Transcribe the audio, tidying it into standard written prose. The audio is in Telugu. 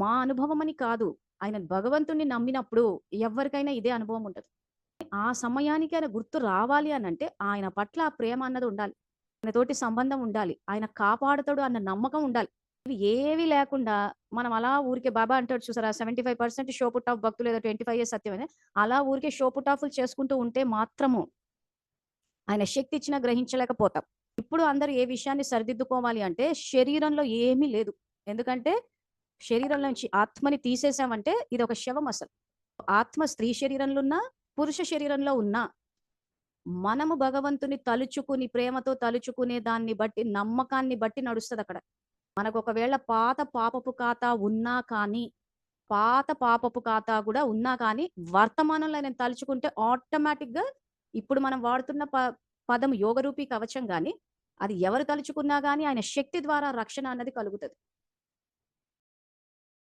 మా అనుభవం అని కాదు. ఆయన భగవంతుడిని నమ్మినప్పుడు ఎవ్వరికైనా ఇదే అనుభవం ఉంటది. ఆ సమయానికి ఆయన గుర్తు రావాలి అనంటే ఆయన పట్ల ఆ ప్రేమ అన్నది ఉండాలి. ఆయనతోటి సంబంధం ఉండాలి. ఆయన కాపాడుతాడు అన్న నమ్మకం ఉండాలి. ఇవి ఏవి లేకుండా మనం అలా ఊరికే బాబా అంటాడు చూసారా 75% షో పుట్ ఆఫ్ భక్తులు లేదా 25 సత్యమని. అలా ఊరికే షో పుట్ ఆఫ్‌లు చేసుకుంటూ ఉంటే మాత్రము ఆయన శక్తి ఇచ్చినా గ్రహించలేకపోతాం. ఇప్పుడు అందరూ ఏ విషయాన్ని సరిదిద్దుకోవాలి అంటే శరీరంలో ఏమీ లేదు. ఎందుకంటే శరీరంలో నుంచి ఆత్మని తీసేసామంటే ఇదొక శవం అసలు. ఆత్మ స్త్రీ శరీరంలో ఉన్నా, పురుష శరీరంలో ఉన్నా, మనము భగవంతుని తలుచుకుని ప్రేమతో తలుచుకునే దాన్ని బట్టి, నమ్మకాన్ని బట్టి నడుస్తదక్కడ. మనకొకవేళ పాత పాపపు ఖాతా గూడా ఉన్నా కానీ, వర్తమానంలో ఆయనను తలుచుకుంటే ఆటోమేటిక్‌గా ఇప్పుడు మనం వాడుతున్న పదం యోగరూపీ కవచం గాని, అది ఎవరు తలుచుకున్నా గాని ఆయన శక్తి ద్వారా రక్షణ అన్నది కలుగుతది.